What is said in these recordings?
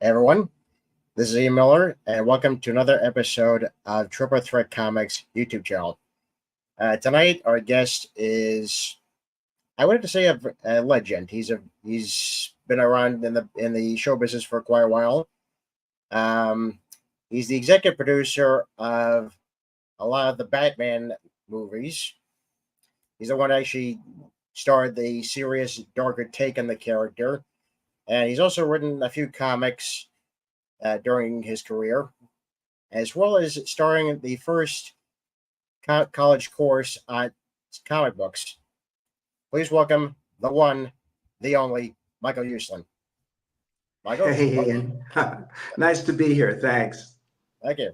Hey everyone, this is Ian Miller, and welcome to another episode of Triple Threat Comics YouTube channel. Tonight, our guest is, I wanted to say, a legend. He's been around in the show business for quite a while. He's the executive producer of a lot of the Batman movies. He's the one that actually starred the serious, darker take on the character, and he's also written a few comics during his career, as well as starring the first college course on comic books. Please welcome the one, the only, Michael Uslan. Michael? Hey, Ian. Nice to be here. Thanks. Thank you.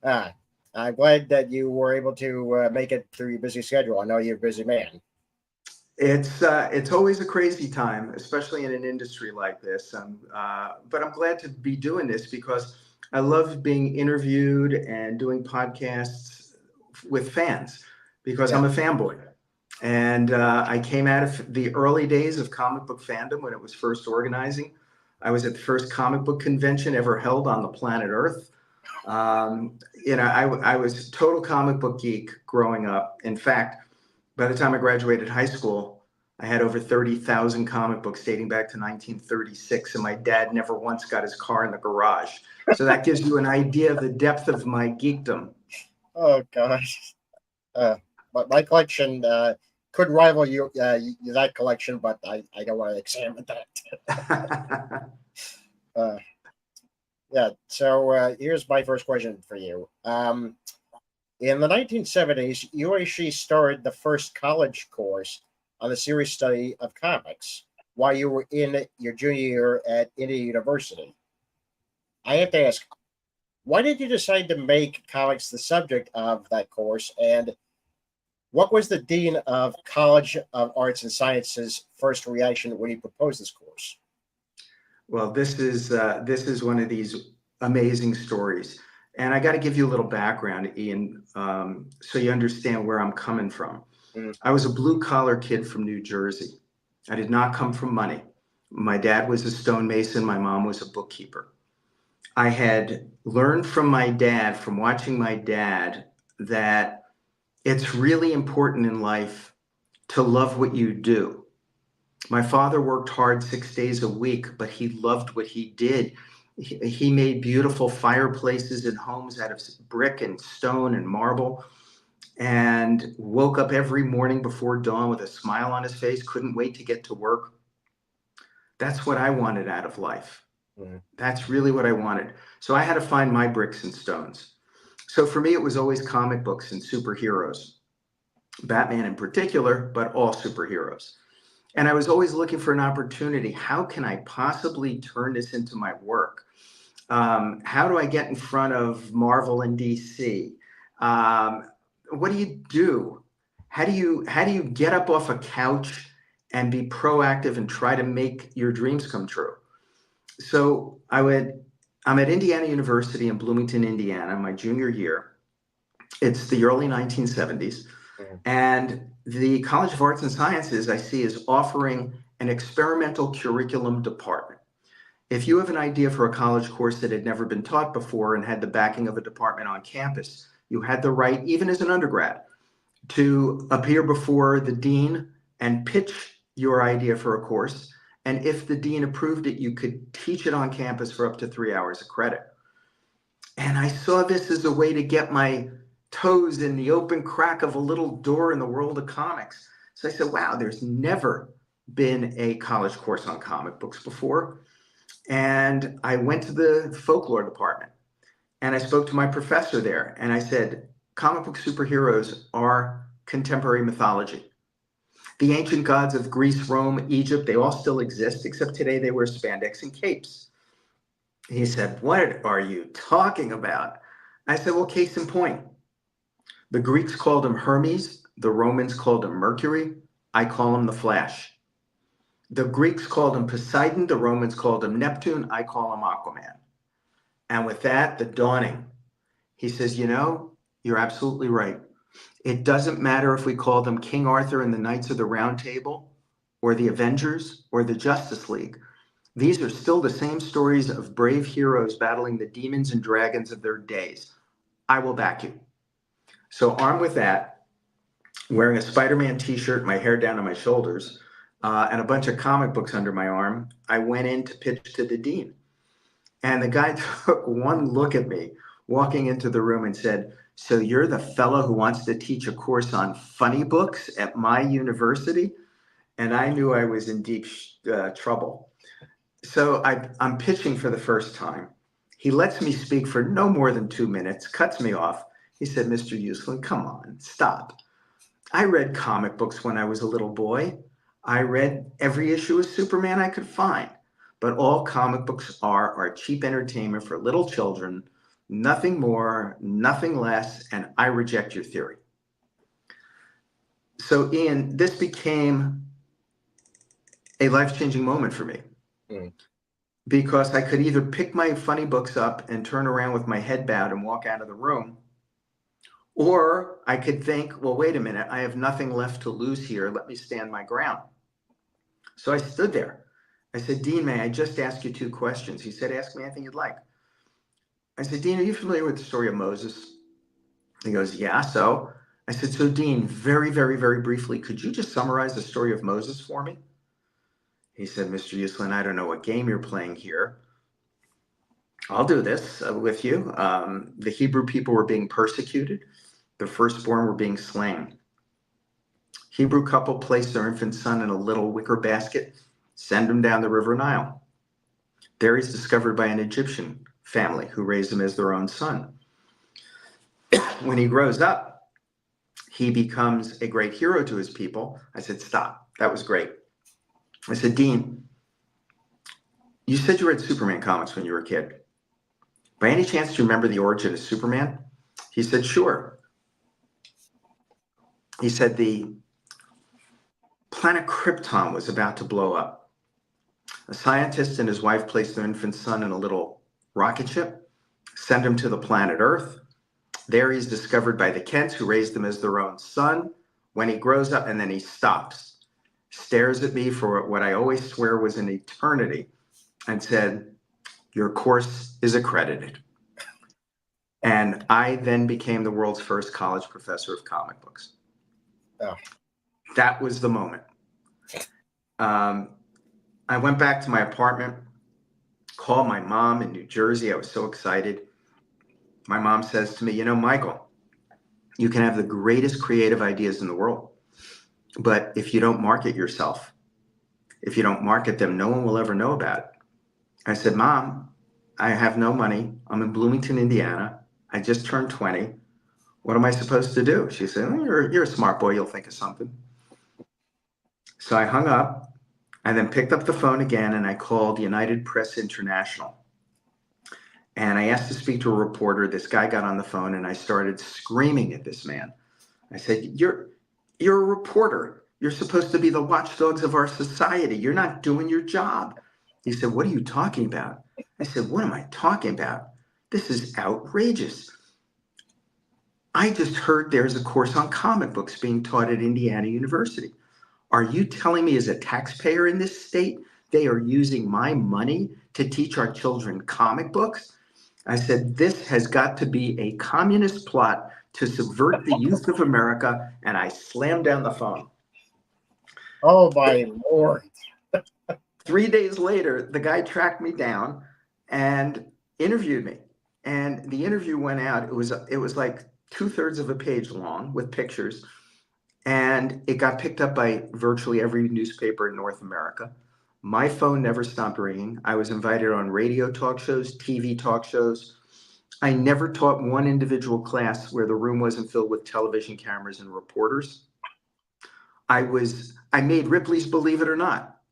I'm glad that you were able to make it through your busy schedule. I know you're a busy man. It's always a crazy time, especially in an industry like this. But I'm glad to be doing this because I love being interviewed and doing podcasts with fans because I'm a fanboy. And I came out of the early days of comic book fandom when it was first organizing. I was at the first comic book convention ever held on the planet Earth. I was total comic book geek growing up. In fact, by the time I graduated high school, I had over 30,000 comic books dating back to 1936, and my dad never once got his car in the garage. So that gives you an idea of the depth of my geekdom. Oh, gosh. But my collection could rival that collection, but I don't want to examine that. So here's my first question for you. In the 1970s, you actually started the first college course on the serious study of comics while you were in your junior year at Indiana University. I have to ask, why did you decide to make comics the subject of that course, and what was the dean of College of Arts and Sciences' first reaction when he proposed this course? Well, this is one of these amazing stories. And I got to give you a little background, Ian, so you understand where I'm coming from. I was a blue-collar kid from New Jersey. I did not come from money. My dad was a stonemason. My mom was a bookkeeper. I had learned from my dad, from watching my dad, that it's really important in life to love what you do. My father worked hard 6 days a week, but he loved what he did. He made beautiful fireplaces in homes out of brick and stone and marble, and woke up every morning before dawn with a smile on his face, couldn't wait to get to work. That's what I wanted out of life. That's really what I wanted. So I had to find my bricks and stones. So for me, it was always comic books and superheroes, Batman in particular, but all superheroes. And I was always looking for an opportunity. How can I possibly turn this into my work? How do I get in front of Marvel and DC? What do you do? How do you get up off a couch and be proactive and try to make your dreams come true? So I'm at Indiana University in Bloomington, Indiana, my junior year. It's the early 1970s. And the College of Arts and Sciences, I see, is offering an experimental curriculum department. If you have an idea for a college course that had never been taught before and had the backing of a department on campus, you had the right, even as an undergrad, to appear before the dean and pitch your idea for a course. And if the dean approved it, you could teach it on campus for up to 3 hours of credit. And I saw this as a way to get my toes in the open crack of a little door in the world of comics. So I said, wow, there's never been a college course on comic books before. And I went to the folklore department and I spoke to my professor there. And I said, comic book superheroes are contemporary mythology. The ancient gods of Greece, Rome, Egypt, they all still exist, except today they wear spandex and capes. He said, what are you talking about? I said, well, case in point. The Greeks called him Hermes. The Romans called him Mercury. I call him the Flash. The Greeks called him Poseidon. The Romans called him Neptune. I call him Aquaman. And with that, the dawning. He says, you're absolutely right. It doesn't matter if we call them King Arthur and the Knights of the Round Table, or the Avengers, or the Justice League. These are still the same stories of brave heroes battling the demons and dragons of their days. I will back you. So armed with that, wearing a Spider-Man t-shirt, my hair down to my shoulders, and a bunch of comic books under my arm, I went in to pitch to the dean. And the guy took one look at me walking into the room and said, "So you're the fellow who wants to teach a course on funny books at my university?" And I knew I was in deep trouble. So I'm pitching for the first time. He lets me speak for no more than 2 minutes, cuts me off. He said, "Mr. Uslan, come on, stop. I read comic books when I was a little boy. I read every issue of Superman I could find. But all comic books are cheap entertainment for little children, nothing more, nothing less, and I reject your theory." So, Ian, this became a life-changing moment for me. Mm. Because I could either pick my funny books up and turn around with my head bowed and walk out of the room, or I could think, well, wait a minute, I have nothing left to lose here. Let me stand my ground. So I stood there. I said, "Dean, may I just ask you 2 questions?" He said, "Ask me anything you'd like." I said, "Dean, are you familiar with the story of Moses?" He goes, "Yeah, so?" I said, "So, Dean, very, very, very briefly, could you just summarize the story of Moses for me?" He said, "Mr. Uslan, I don't know what game you're playing here. I'll do this with you." The Hebrew people were being persecuted. The firstborn were being slain. Hebrew couple placed their infant son in a little wicker basket, send him down the river Nile. There he's discovered by an Egyptian family who raised him as their own son. When he grows up, he becomes a great hero to his people. I said, "Stop. That was great." I said, "Dean, you said you read Superman comics when you were a kid. By any chance, do you remember the origin of Superman?" He said, "Sure." He said, "The planet Krypton was about to blow up. A scientist and his wife placed their infant son in a little rocket ship, sent him to the planet Earth. There he's discovered by the Kents, who raised him as their own son. When he grows up," and then he stops, stares at me for what I always swear was an eternity, and said, "Your course is accredited." And I then became the world's first college professor of comic books. Oh. That was the moment. I went back to my apartment, called my mom in New Jersey. I was so excited. My mom says to me, "You know, Michael, you can have the greatest creative ideas in the world, but if you don't market yourself, if you don't market them, no one will ever know about it." I said, "Mom, I have no money. I'm in Bloomington, Indiana. I just turned 20. What am I supposed to do?" She said, "Well, you're a smart boy. You'll think of something." So I hung up and then picked up the phone again, and I called United Press International. And I asked to speak to a reporter. This guy got on the phone, and I started screaming at this man. I said, you're a reporter. You're supposed to be the watchdogs of our society. You're not doing your job." He said, "What are you talking about?" I said, "What am I talking about? This is outrageous. I just heard there's a course on comic books being taught at Indiana University. Are you telling me, as a taxpayer in this state, they are using my money to teach our children comic books?" I said, "This has got to be a communist plot to subvert the youth of America," and I slammed down the phone. Oh, my Lord. 3 days later, the guy tracked me down and interviewed me. And the interview went out. It was like 2/3 of a page long with pictures. And it got picked up by virtually every newspaper in North America. My phone never stopped ringing. I was invited on radio talk shows, TV talk shows. I never taught one individual class where the room wasn't filled with television cameras and reporters. I made Ripley's Believe It or Not,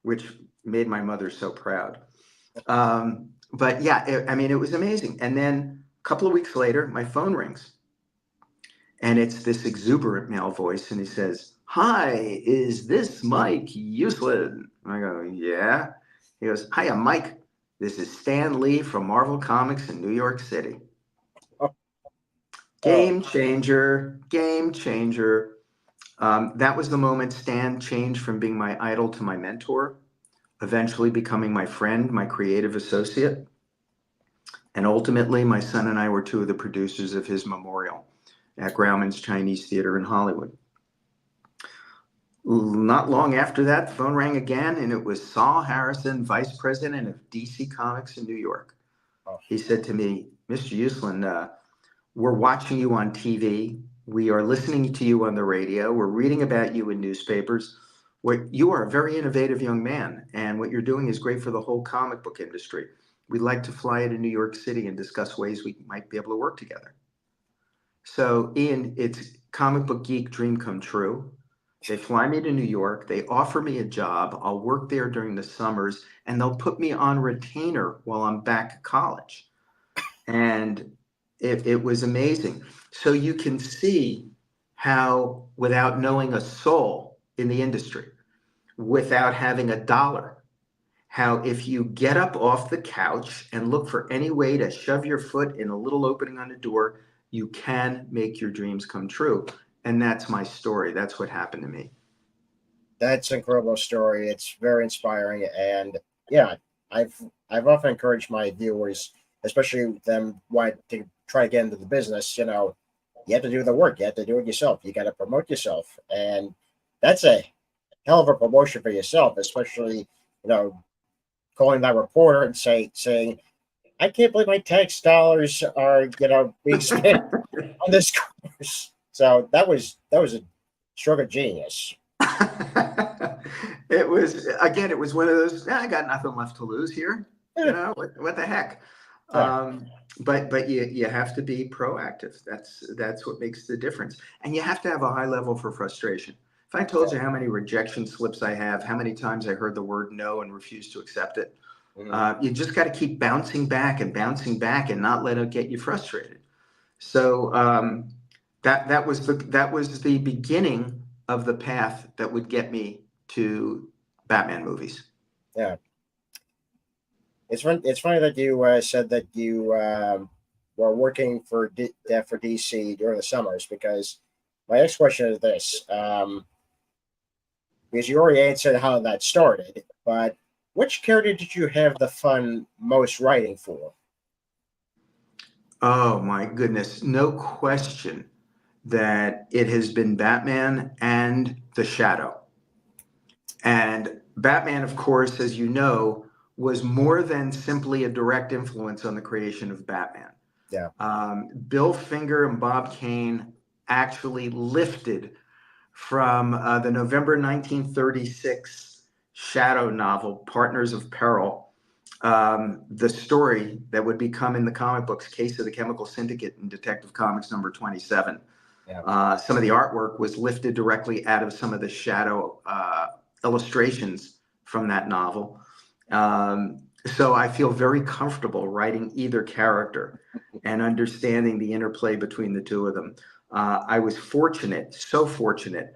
which made my mother so proud. But yeah, it was amazing. And then a couple of weeks later, my phone rings. And it's this exuberant male voice, and he says, "Hi, is this Mike Uslan?" I go, "Yeah." He goes, "Hiya, Mike. This is Stan Lee from Marvel Comics in New York City." Oh. Game changer, game changer. That was the moment Stan changed from being my idol to my mentor. eventually becoming my friend, my creative associate. And ultimately, my son and I were two of the producers of his memorial at Grauman's Chinese Theater in Hollywood. Not long after that, the phone rang again, and it was Saul Harrison, vice president of DC Comics in New York. Oh, He said to me, Mr. Uslan, we're watching you on TV. We are listening to you on the radio. We're reading about you in newspapers. You are a very innovative young man, and what you're doing is great for the whole comic book industry. We'd like to fly you to New York City and discuss ways we might be able to work together. So, Ian, it's comic book geek dream come true. They fly me to New York. They offer me a job. I'll work there during the summers, and they'll put me on retainer while I'm back at college. And it was amazing. So you can see how, without knowing a soul in the industry, without having a dollar, how if you get up off the couch and look for any way to shove your foot in a little opening on the door, you can make your dreams come true. And that's my story. That's what happened to me. that's an incredible story. It's very inspiring, and yeah, I've often encouraged my viewers, especially them wanting to try to get into the business. You have to do the work. You have to do it yourself. You got to promote yourself, and that's a hell of a promotion for yourself, especially calling that reporter and saying, "I can't believe my tax dollars are being spent on this course." So that was a stroke of genius. It was one of those, I got nothing left to lose here. Yeah, What the heck? yeah, But you have to be proactive. That's what makes the difference. And you have to have a high level for frustration. If I told you how many rejection slips I have, how many times I heard the word no and refused to accept it, you just got to keep bouncing back and not let it get you frustrated. So that was the beginning of the path that would get me to Batman movies. yeah. It's funny that you said that you were working for DC during the summers, because my next question is this: because you already answered how that started, but which character did you have the fun most writing for? Oh my goodness, no question that it has been Batman and the Shadow. And Batman, of course, as you know, was more than simply a direct influence on the creation of Batman. Yeah, Bill Finger and Bob Kane actually lifted from the November 1936 Shadow novel, Partners of Peril, the story that would become in the comic books Case of the Chemical Syndicate in Detective Comics number 27. yeah, Some of the artwork was lifted directly out of some of the Shadow illustrations from that novel. So I feel very comfortable writing either character and understanding the interplay between the two of them. I was fortunate, so fortunate.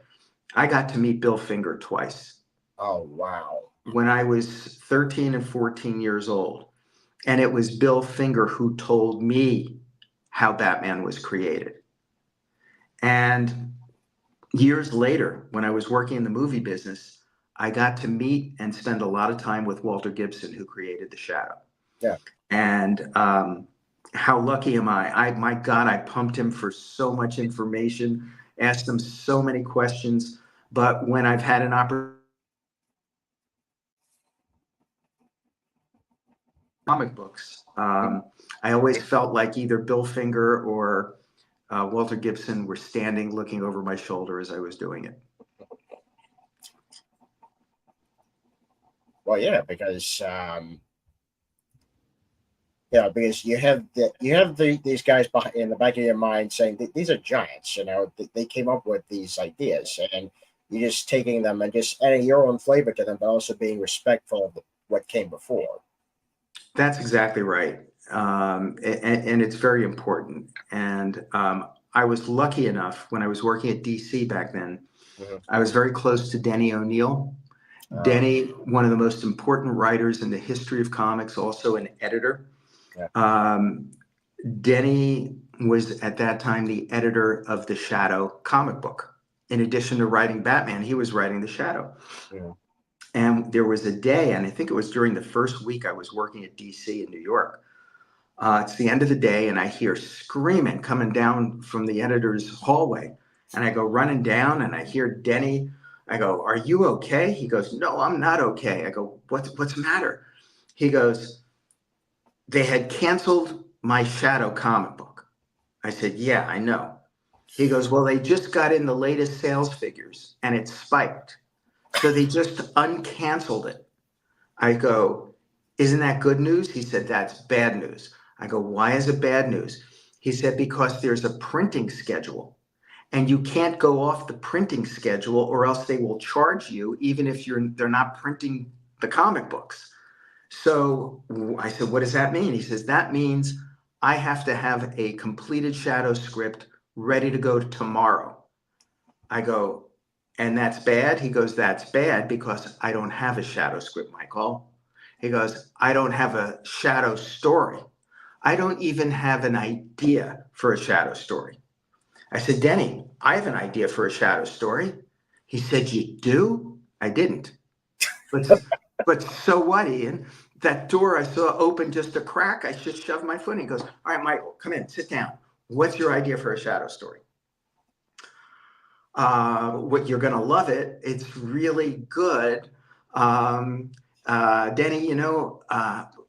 I got to meet Bill Finger twice Oh wow. when I was 13 and 14 years old. And it was Bill Finger who told me how Batman was created. And years later, when I was working in the movie business, I got to meet and spend a lot of time with Walter Gibson, who created The Shadow. Yeah. And how lucky am I? My God, I pumped him for so much information, asked him so many questions. But when I've had an opportunity, comic books, I always felt like either Bill Finger or Walter Gibson were standing looking over my shoulder as I was doing it. Well, yeah, because because these guys in the back of your mind saying these are giants. They came up with these ideas, and you're just taking them and just adding your own flavor to them, but also being respectful of what came before. That's exactly right. And it's very important. And I was lucky enough when I was working at DC back then, Mhm. I was very close to Denny O'Neil. Uh, Denny, one of the most important writers in the history of comics, also an editor. yeah, Um, Denny was at that time the editor of the Shadow comic book. In addition to writing Batman, he was writing the Shadow. yeah, And there was a day, and I think it was during the first week I was working at DC in New York. It's the end of the day, and I hear screaming coming down from the editor's hallway. And I go running down, and I hear Denny. I go, "Are you okay?" He goes, "No, I'm not okay." I go, "What's the matter?" He goes, "They had canceled my Shadow comic book." I said, "Yeah, I know." He goes, "Well, they just got in the latest sales figures, and it spiked. So they just uncanceled it." I go, "Isn't that good news?" He said, "That's bad news." I go, "Why is it bad news?" He said, "Because there's a printing schedule and you can't go off the printing schedule or else they will charge you even if they're not printing the comic books." So I said, "What does that mean?" He says, "That means I have to have a completed Shadow script ready to go tomorrow." I go, "And that's bad?" He goes, "That's bad because I don't have a Shadow script, Michael." He goes, "I don't have a Shadow story. I don't even have an idea for a Shadow story." I said, "Denny, I have an idea for a Shadow story." He said, "You do?" I didn't. But so what, Ian? That door I saw open just a crack. I just shoved my foot in. He goes, "All right, Michael, come in, sit down. What's your idea for a Shadow story?" What You're gonna love it. It's really good. Denny,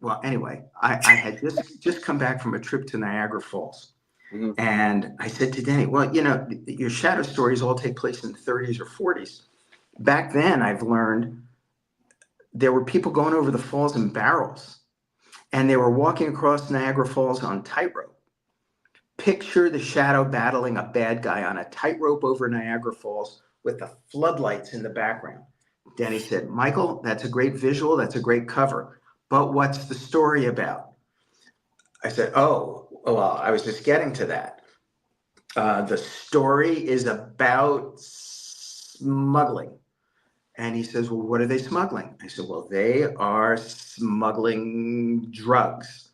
well, anyway, I had just come back from a trip to Niagara Falls. Mhm. And I said to Denny, "Well, your Shadow stories all take place in the 30s or 40s. Back then, I've learned there were people going over the falls in barrels, and they were walking across Niagara Falls on tightrope. Picture the Shadow battling a bad guy on a tightrope over Niagara Falls with the floodlights in the background." Denny said, "Michael, that's a great visual. That's a great cover. But what's the story about?" I said, "Oh, well, I was just getting to that. The story is about smuggling." And he says, "Well, what are they smuggling?" I said, "Well, they are smuggling drugs."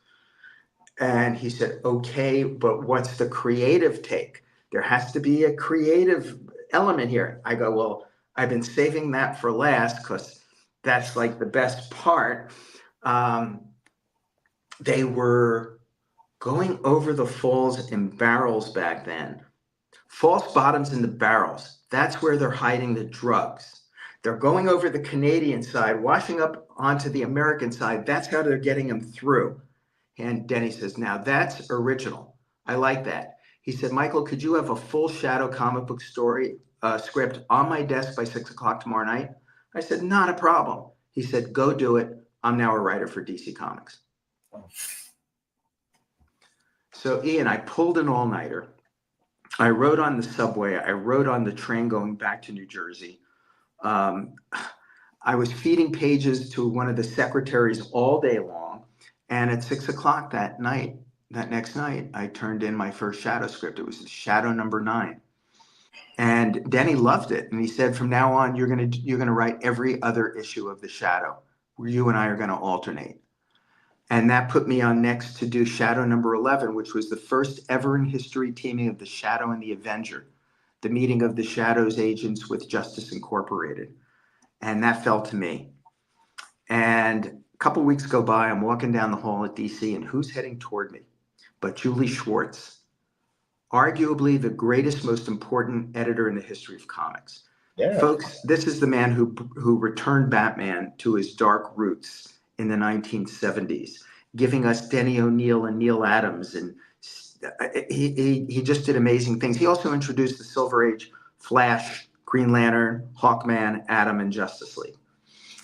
And he said, "Okay, but what's the creative take? There has to be a creative element here." I go, "Well, I've been saving that for last because that's like the best part." Um, they were going over the falls in barrels back then. False bottoms in the barrels. That's where they're hiding the drugs. They're going over the Canadian side, washing up onto the American side. That's how they're getting them through. And Denny says, "Now that's original. I like that." He said, "Michael, could you have a full Shadow comic book story script on my desk by 6 o'clock tomorrow night?" I said, "Not a problem." He said, "Go do it. I'm now a writer for DC Comics." So, Ian, I pulled an all-nighter. I rode on the subway. I rode on the train going back to New Jersey. Um, I was feeding pages to one of the secretaries all day long. And at 6 o'clock that next night, I turned in my first Shadow script. It was Shadow number 9. And Denny loved it. And he said, "From now on, you're gonna write every other issue of the Shadow. You and I are gonna alternate." And that put me on next to do Shadow number 11, which was the first ever in history teaming of the Shadow and the Avenger, the meeting of the Shadow's agents with Justice Incorporated. And that fell to me. And a couple weeks go by, I'm walking down the hall at DC, and who's heading toward me but Julie Schwartz, arguably the greatest, most important editor in the history of comics. Yeah. Folks, this is the man who returned Batman to his dark roots in the 1970s, giving us Denny O'Neil and Neil Adams, and he just did amazing things. He also introduced the Silver Age, Flash, Green Lantern, Hawkman, Atom, and Justice League.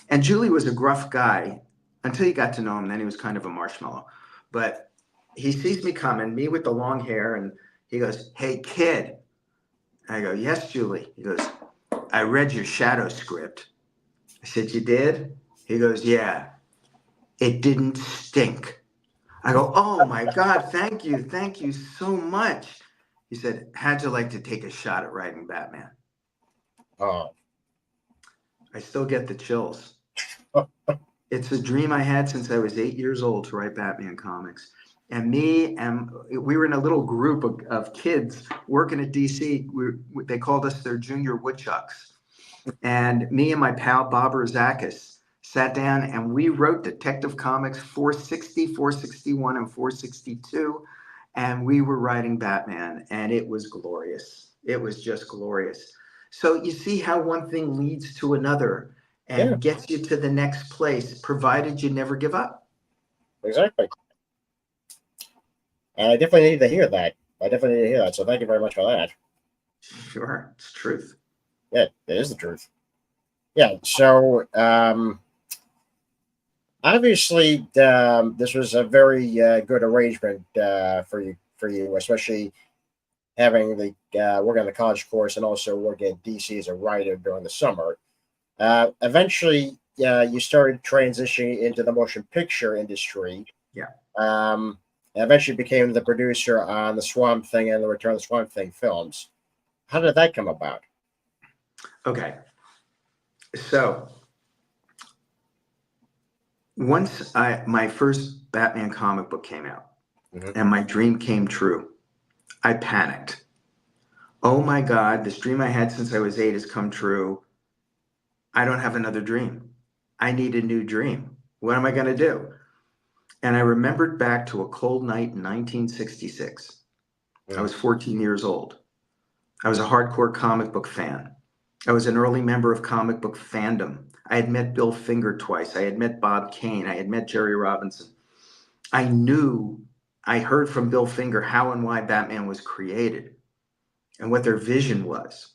And Julie was a gruff guy until you got to know him. Then he was kind of a marshmallow. But he sees me coming, me with the long hair, and he goes, "Hey, kid." I go, "Yes, Julie." He goes, "I read your Shadow script." I said, "You did?" He goes, "Yeah. It didn't stink." I go, "Oh my God, thank you so much." He said, "How'd you like to take a shot at writing Batman?" Oh. I still get the chills. It's a dream I had since I was 8 years old to write Batman comics. And we were in a little group of kids working at DC. They called us their junior woodchucks. And me and my pal Bob Rozakis sat down and we wrote Detective Comics 460, 461, and 462. And we were writing Batman, and it was glorious. It was just glorious. So you see how one thing leads to another Yeah, and gets you to the next place, provided you never give up. exactly. And I definitely need to hear that. I definitely need to hear that. So thank you very much for that. Sure, it's truth. Yeah, it is the truth. Yeah. So obviously, this was a very good arrangement for you, especially having the working on the college course and also working at DC as a writer during the summer. Eventually, you started transitioning into the motion picture industry. Yeah. And eventually became the producer on the Swamp Thing and the Return of the Swamp Thing films. How did that come about? Okay. So once my first Batman comic book came out Mm-hmm. and my dream came true, I panicked. Oh my God, this dream I had since I was 8 has come true. I don't have another dream. I need a new dream. What am I going to do? And I remembered back to a cold night in 1966. I Mm-hmm. was 14 years old. I was a hardcore comic book fan. I was an early member of comic book fandom. I had met Bill Finger twice. I had met Bob Kane. I had met Jerry Robinson. I knew, I heard from Bill Finger how and why Batman was created and what their vision was.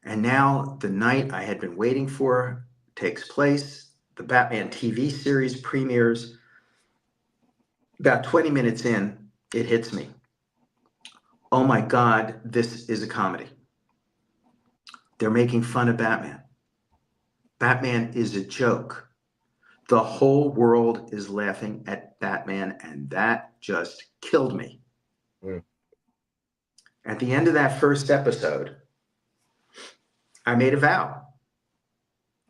And now the night I had been waiting for takes place. The Batman TV series premieres. About 20 minutes in, it hits me. Oh my God, this is a comedy. They're making fun of Batman. Batman is a joke. The whole world is laughing at Batman, and that just killed me. Mm-hmm. At the end of that first episode, I made a vow,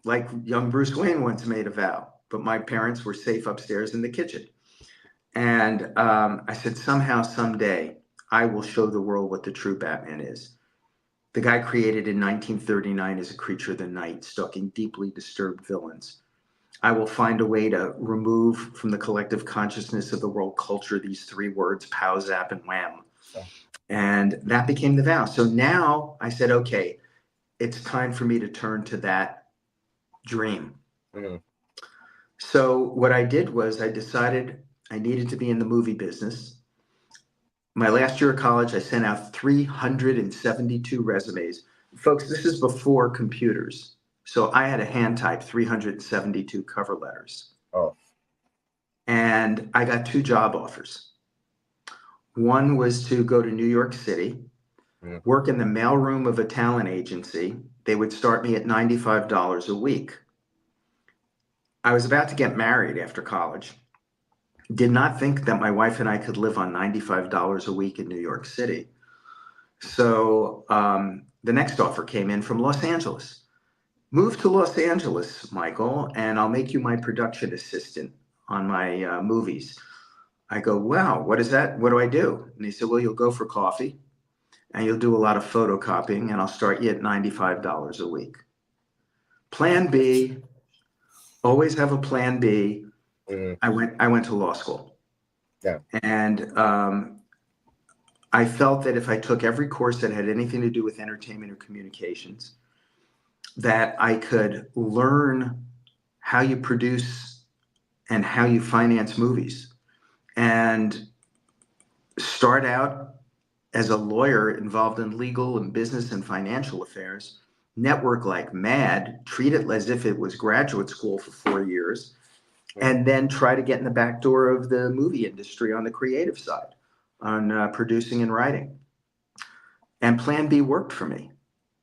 like young Bruce Wayne once made a vow, but my parents were safe upstairs in the kitchen. And I said, somehow, someday, I will show the world what the true Batman is. The guy created in 1939 as a creature of the night, stalking deeply disturbed villains. I will find a way to remove from the collective consciousness of the world culture these three words, pow, zap, and wham. And that became the vow. So now I said, okay, it's time for me to turn to that dream. Mm-hmm. So what I did was I decided I needed to be in the movie business. My last year of college, I sent out 372 resumes. Folks, this is before computers. So I had to hand type 372 cover letters. Oh. And I got 2 job offers. One was to go to New York City, Mm-hmm. work in the mailroom of a talent agency. They would start me at $95 a week. I was about to get married after college. Did not think that my wife and I could live on $95 a week in New York City. So the next offer came in from Los Angeles. Move to Los Angeles, Michael, and I'll make you my production assistant on my movies. I go, wow, what is that? What do I do? And they said, well, you'll go for coffee and you'll do a lot of photocopying and I'll start you at $95 a week. Plan B, always have a plan B. Mm-hmm. I went to law school. Yeah. And I felt that if I took every course that had anything to do with entertainment or communications, that I could learn how you produce and how you finance movies and start out as a lawyer involved in legal and business and financial affairs, network like mad, treat it as if it was graduate school for 4 years, and then try to get in the back door of the movie industry on the creative side, on producing and writing. And Plan B worked for me.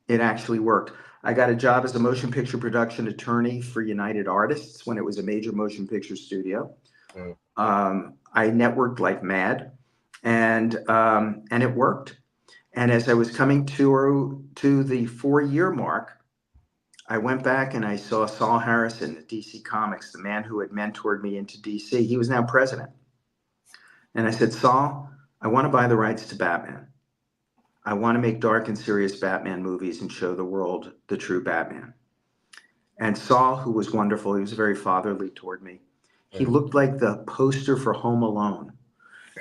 It actually worked. I got a job as a motion picture production attorney for United Artists when it was a major motion picture studio. Mm-hmm. I networked like mad, and it worked. And as I was coming to the 4-year mark, I went back and I saw Saul Harrison at DC Comics, the man who had mentored me into DC. He was now president. And I said, Saul, I want to buy the rights to Batman. I want to make dark and serious Batman movies and show the world the true Batman. And Saul, who was wonderful, he was very fatherly toward me. He Mm. looked like the poster for Home Alone.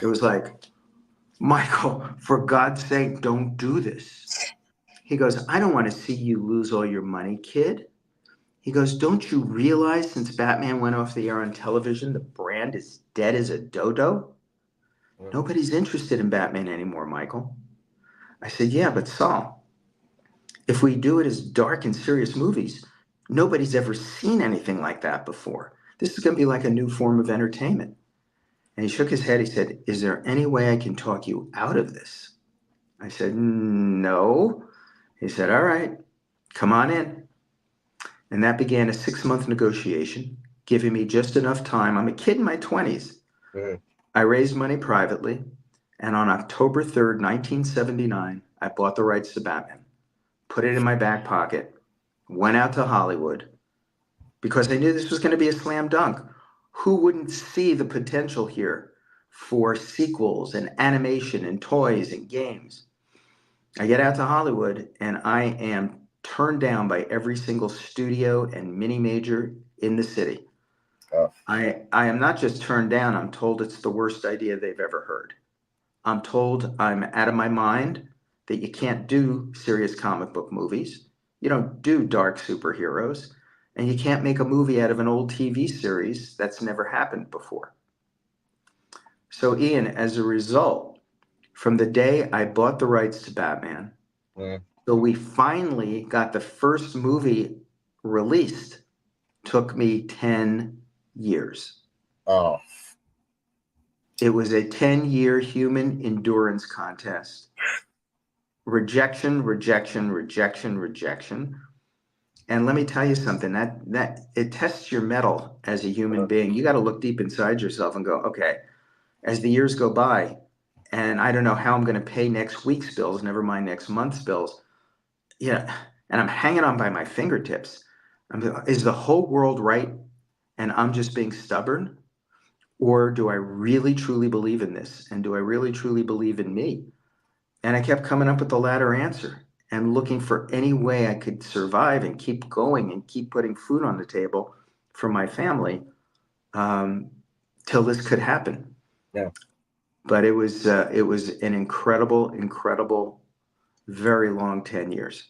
It was like, Michael, for God's sake, don't do this. He goes, I don't want to see you lose all your money, kid. He goes, don't you realize since Batman went off the air on television, the brand is dead as a dodo? Mm. Nobody's interested in Batman anymore, Michael. I said, yeah, but Saul, if we do it as dark and serious movies, nobody's ever seen anything like that before. This is going to be like a new form of entertainment. And he shook his head. He said, is there any way I can talk you out of this? I said, no. He said, all right, come on in. And that began a 6-month negotiation, giving me just enough time. I'm a kid in my 20s. Mm. I raised money privately. And on October 3rd, 1979, I bought the rights to Batman, put it in my back pocket, went out to Hollywood because I knew this was going to be a slam dunk. Who wouldn't see the potential here for sequels and animation and toys and games? I get out to Hollywood and I am turned down by every single studio and mini major in the city. Oh. I am not just turned down, I'm told it's the worst idea they've ever heard. I'm told I'm out of my mind, that you can't do serious comic book movies. You don't do dark superheroes. And you can't make a movie out of an old TV series that's never happened before. So, Ian, as a result, from the day I bought the rights to Batman, Mm. so we finally got the first movie released, took me 10 years. Oh. It was a 10-year human endurance contest. Rejection, rejection, rejection, rejection. And let me tell you something, that it tests your mettle as a human being. You got to look deep inside yourself and go, okay, as the years go by, and I don't know how I'm going to pay next week's bills, never mind next month's bills. Yeah, and I'm hanging on by my fingertips. Is the whole world right and I'm just being stubborn? Or do I really truly believe in this? And do I really truly believe in me? And I kept coming up with the latter answer and looking for any way I could survive and keep going and keep putting food on the table for my family, till this could happen. Yeah. But it was an incredible, incredible, very long 10 years.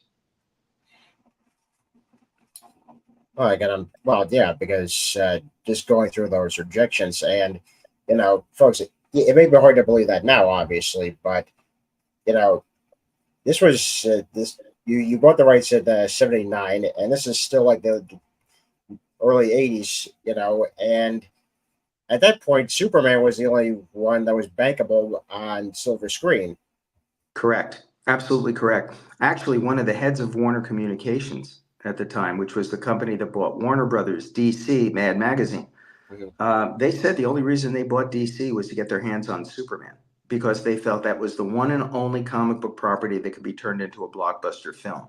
Well, I got on. Well, yeah, because just going through those rejections, and folks, it may be hard to believe that now, obviously, but you know, this was this you bought the rights at '79, and this is still like the early '80s, and at that point, Superman was the only one that was bankable on silver screen. Correct. Absolutely correct. Actually, one of the heads of Warner Communications at the time, which was the company that bought Warner Brothers, DC, Mad Magazine, Mhm. they said the only reason they bought DC was to get their hands on Superman because they felt that was the one and only comic book property that could be turned into a blockbuster film.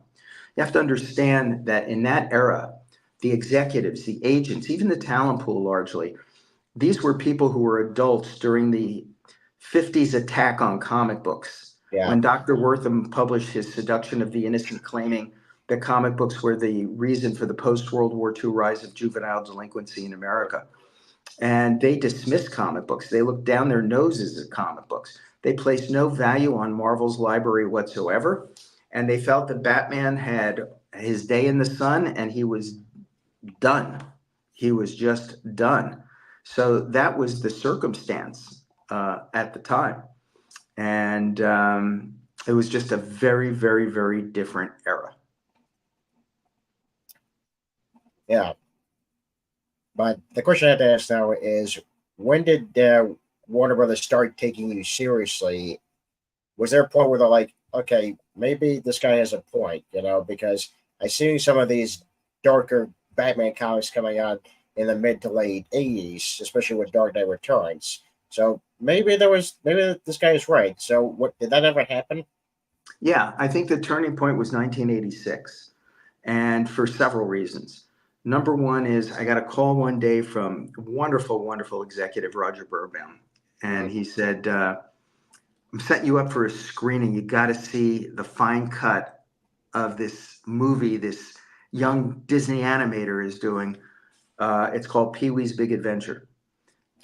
You have to understand that in that era, the executives, the agents, even the talent pool largely, these were people who were adults during the 50s attack on comic books. Yeah, When Dr. Wortham published his Seduction of the Innocent, claiming that comic books were the reason for the post World War II rise of juvenile delinquency in America. And they dismissed comic books. They looked down their noses at comic books. They placed no value on Marvel's library whatsoever. And they felt that Batman had his day in the sun and he was done. He was just done. So that was the circumstance at the time. And it was just a very, very, very different era. yeah. But the question I have to ask now is, when did Warner Brothers start taking you seriously? Was there a point where they're like, okay, maybe this guy has a point, because I see some of these darker Batman comics coming out in the mid to late '80s, especially with Dark Knight Returns. So maybe this guy is right. So what did that ever happen? Yeah, I think the turning point was 1986, and for several reasons. Number one is I got a call one day from wonderful, wonderful executive Roger Burbaum, and Mm. he said, I'm setting you up for a screening. You got to see the fine cut of this movie this young Disney animator is doing. It's called Pee-wee's Big Adventure,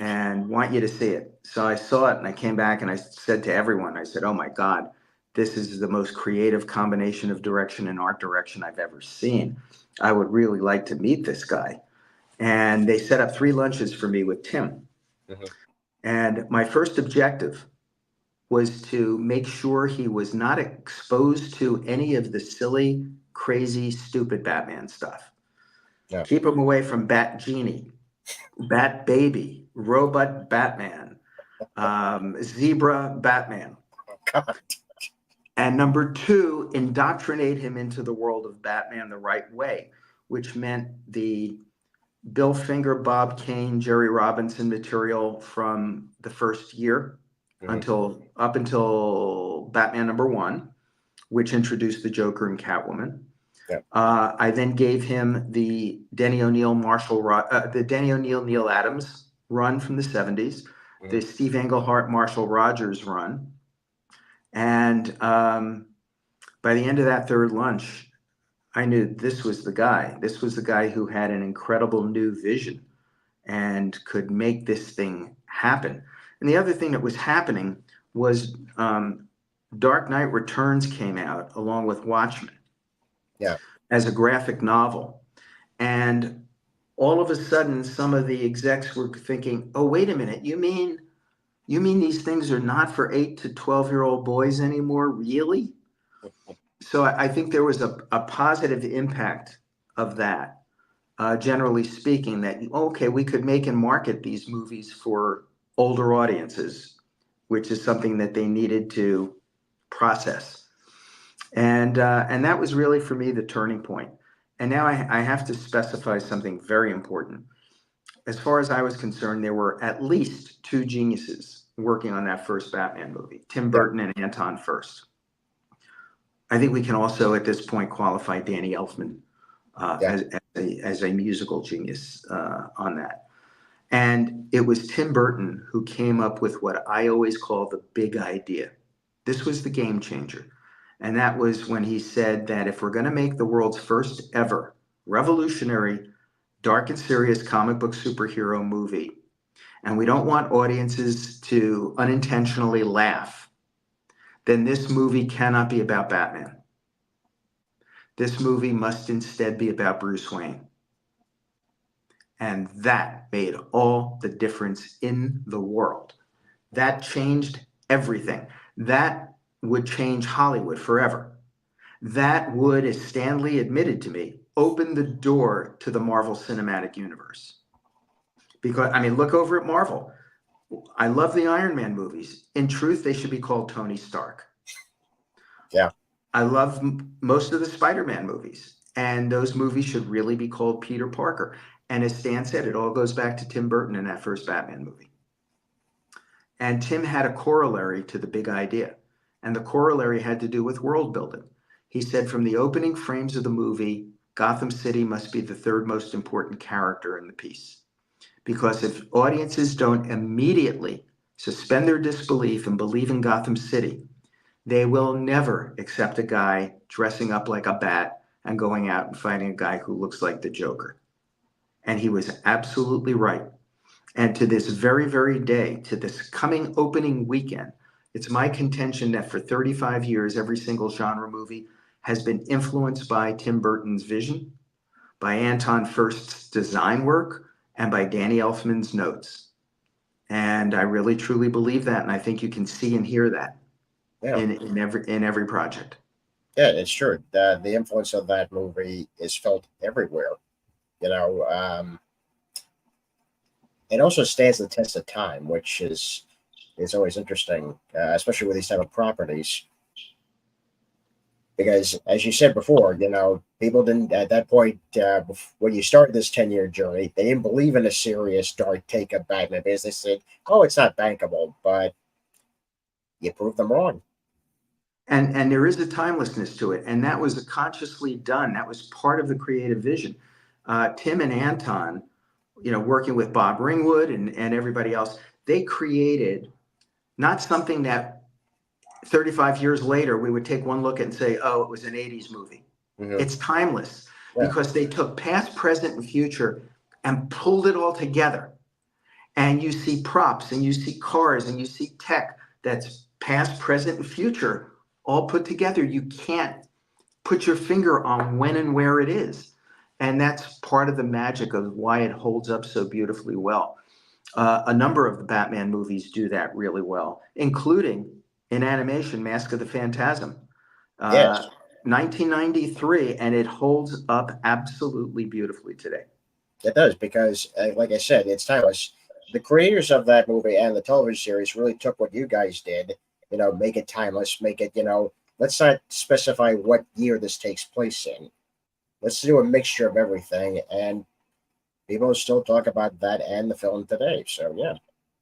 and want you to see it. So I saw it and I came back and I said to everyone, I said, oh my God, this is the most creative combination of direction and art direction I've ever seen. I would really like to meet this guy. And they set up 3 lunches for me with Tim. Mhm. And my first objective was to make sure he was not exposed to any of the silly, crazy, stupid Batman stuff. Yeah. Keep him away from Bat Genie, Bat Baby, Robot Batman, Zebra Batman. God. And number 2, indoctrinate him into the world of Batman the right way, which meant the Bill Finger, Bob Kane, Jerry Robinson material from the first year Mhm. up until Batman #1, which introduced the Joker and Catwoman. Yeah. I then gave him the Denny O'Neil Neil Adams run from the 70s, the Mhm. Steve Englehart Marshall Rogers run, and by the end of that 3rd lunch, I knew this was the guy. This was the guy who had an incredible new vision and could make this thing happen. And the other thing that was happening was Dark Knight Returns came out along with Watchmen, Yeah. as a graphic novel. And all of a sudden, some of the execs were thinking, oh, wait a minute, you mean these things are not for 8 to 12-year-old boys anymore? Really? So I think there was a positive impact of that, generally speaking, that, okay, we could make and market these movies for older audiences, which is something that they needed to process. And that was really, for me, the turning point. And now I have to specify something very important. As far as I was concerned, there were at least 2 geniuses working on that first Batman movie, Tim Yeah. Burton and Anton Furst. I think we can also, at this point, qualify Danny Elfman Yeah. as a musical genius on that. And it was Tim Burton who came up with what I always call the big idea. This was the game changer. And that was when he said that if we're going to make the world's first ever revolutionary, dark and serious comic book superhero movie, and we don't want audiences to unintentionally laugh, then this movie cannot be about Batman. This movie must instead be about Bruce Wayne. And that made all the difference in the world. That changed everything. That would change Hollywood forever. That would, as Stan Lee admitted to me, open the door to the Marvel Cinematic Universe. Because, I mean, look over at Marvel. I love the Iron Man movies. In truth, they should be called Tony Stark. Yeah. I love most of the Spider-Man movies, and those movies should really be called Peter Parker. And as Stan said, it all goes back to Tim Burton in that first Batman movie. And Tim had a corollary to the big idea, and the corollary had to do with world building. He said from the opening frames of the movie, Gotham City must be the 3rd most important character in the piece. Because if audiences don't immediately suspend their disbelief and believe in Gotham City, they will never accept a guy dressing up like a bat and going out and fighting a guy who looks like the Joker. And he was absolutely right. And to this very, very day, to this coming opening weekend, it's my contention that for 35 years, every single genre movie has been influenced by Tim Burton's vision, by Anton Furst's design work, and by Danny Elfman's notes. And I really, truly believe that. And I think you can see and hear that Yeah. in every project. Yeah, it's true. The influence of that movie is felt everywhere. You know, it also stands the test of time, which is always interesting, especially with these type of properties. Because, as you said before, you know, people didn't at that point when you started this 10-year journey, they didn't believe in a serious dark take of Batman because they said, "Oh, it's not bankable," but you proved them wrong. And there is a timelessness to it, and that was consciously done. That was part of the creative vision. Tim and Anton, working with Bob Ringwood and everybody else, they created not something that 35 years later, we would take one look and say, oh, it was an 80s movie. Mm-hmm. It's timeless Yeah. because they took past, present, and future and pulled it all together. And you see props and you see cars and you see tech that's past, present, and future all put together. You can't put your finger on when and where it is. And that's part of the magic of why it holds up so beautifully well. A number of the Batman movies do that really well, including in animation, Mask of the Phantasm, Yes. 1993, and it holds up absolutely beautifully today. It does because, like I said, it's timeless. The creators of that movie and the television series really took what you guys did, make it timeless, make it, let's not specify what year this takes place in. Let's do a mixture of everything, and people still talk about that and the film today. So yeah,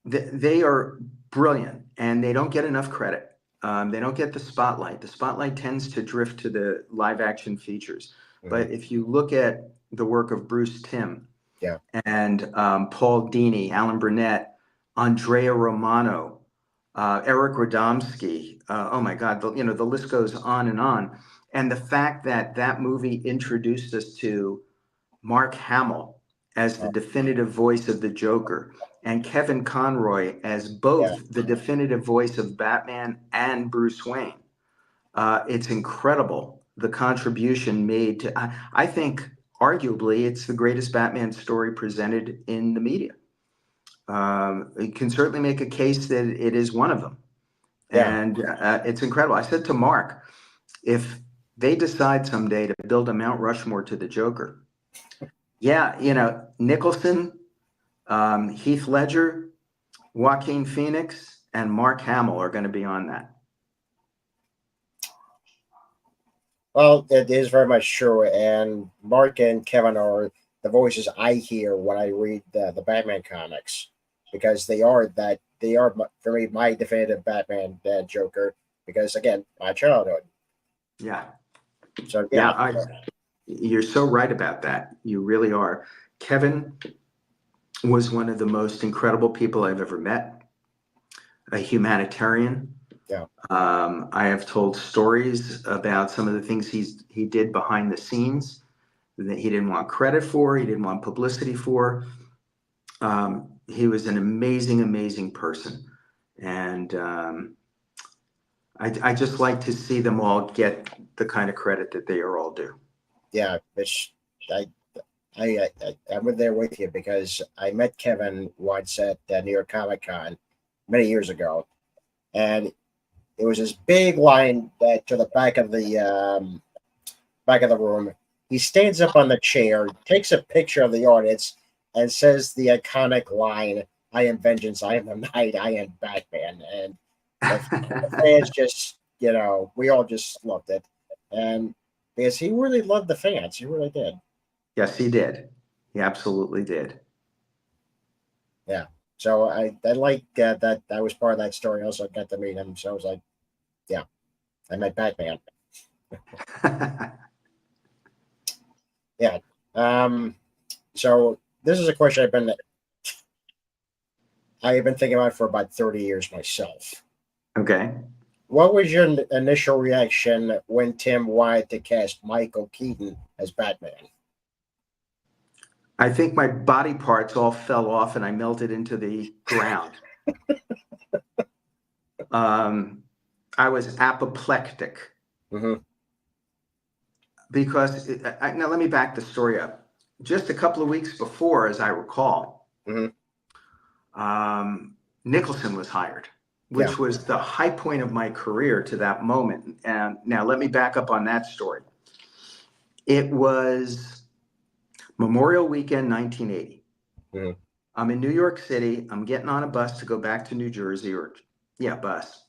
They are brilliant, and they don't get enough credit. They don't get the spotlight. The spotlight tends to drift to the live action features. But if you look at the work of Bruce Timm, yeah, and Paul Dini, Alan Burnett, Andrea Romano, Eric Radomski. Oh my God, the list goes on and on. And the fact that that movie introduced us to Mark Hamill as the definitive voice of the Joker and Kevin Conroy as yeah, both the definitive voice of Batman and Bruce Wayne. It's incredible the contribution made to, I think, arguably, it's the greatest Batman story presented in the media. You can certainly make a case that it is one of them. yeah. And it's incredible. I said to Mark, if they decide someday to build a Mount Rushmore to the Joker, yeah, Nicholson, Heath Ledger, Joaquin Phoenix, and Mark Hamill are going to be on that. Well, it is very much true, and Mark and Kevin are the voices I hear when I read the Batman comics, because they are for me my definitive Batman Joker. Because again, my childhood. Yeah. So yeah, Yeah, you're so right about that. You really are. Kevin was one of the most incredible people I've ever met, a humanitarian. yeah, I have told stories about some of the things he did behind the scenes that he didn't want credit for, he didn't want publicity for. He was an amazing, amazing person. And I just like to see them all get the kind of credit that they are all due. yeah. Which I'm there with you because I met Kevin once at New York Comic Con many years ago, and it was this big line that to the back of the room. He stands up on the chair, takes a picture of the audience, and says the iconic line, "I am vengeance, I am the night, I am Batman." And the fans just, we all just loved it, and because he really loved the fans, he really did. Yes, he did. He absolutely did. Yeah. So I like that I was part of that story. I also got to meet him, so I was like, yeah, I met Batman. Yeah. So this is a question I've been thinking about for about 30 years myself. Okay. What was your initial reaction when Tim wanted to cast Michael Keaton as Batman? I think my body parts all fell off and I melted into the ground. I was apoplectic Mm-hmm. because now let me back the story up. Just a couple of weeks before, as I recall, Mm-hmm. Nicholson was hired, Yeah. which was the high point of my career to that moment. And now let me back up on that story. It was Memorial Weekend, 1980. Mm-hmm. I'm in New York City. I'm getting on a bus to go back to New Jersey, bus.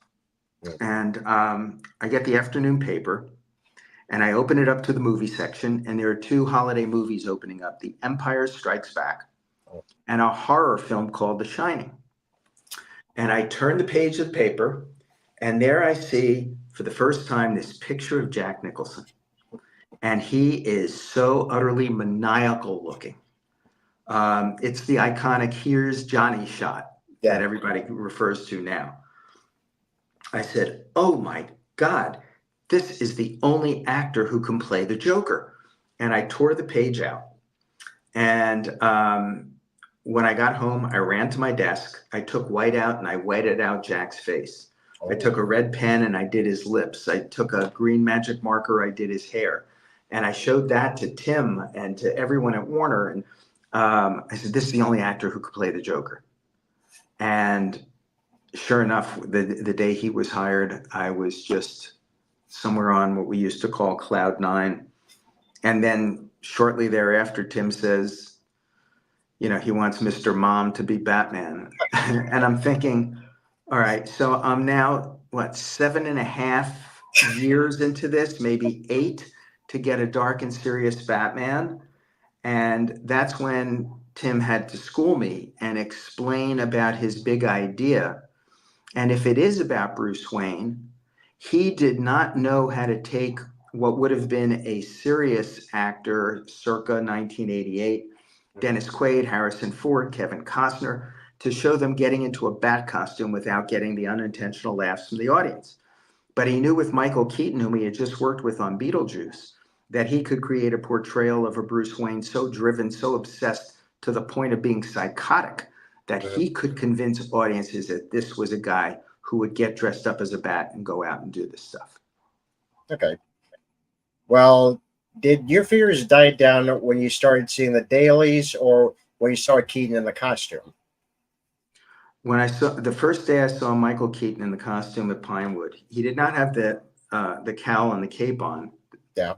Yeah. And I get the afternoon paper and I open it up to the movie section. And there are two holiday movies opening up: The Empire Strikes Back and a horror film called The Shining. And I turn the page of the paper, and there I see for the first time this picture of Jack Nicholson. And he is so utterly maniacal looking. It's the iconic "Here's Johnny" shot that Yeah. everybody refers to now. I said, oh my God, this is the only actor who can play the Joker. And I tore the page out. And when I got home, I ran to my desk. I took white out and I whited out Jack's face. I Oh, took a red pen and I did his lips. I took a green magic marker. I did his hair. And I showed that to Tim and to everyone at Warner. And I said, this is the only actor who could play the Joker. And sure enough, the day he was hired, I was just somewhere on what we used to call cloud nine. And then shortly thereafter, Tim says, you know, he wants Mr. Mom to be Batman. And I'm thinking, all right, so I'm now, what, 7.5 years into this, maybe 8, to get a dark and serious Batman. And that's when Tim had to school me and explain about his big idea. And if it is about Bruce Wayne, he did not know how to take what would have been a serious actor circa 1988, Dennis Quaid, Harrison Ford, Kevin Costner, to show them getting into a bat costume without getting the unintentional laughs from the audience. But he knew with Michael Keaton, whom he had just worked with on Beetlejuice, that he could create a portrayal of a Bruce Wayne so driven, so obsessed to the point of being psychotic, that he could convince audiences that this was a guy who would get dressed up as a bat and go out and do this stuff. okay. Well, did your fears die down when you started seeing the dailies, or when you saw Keaton in the costume? When I saw the first day I saw Michael Keaton in the costume at Pinewood, he did not have the cowl and the cape on. Yeah.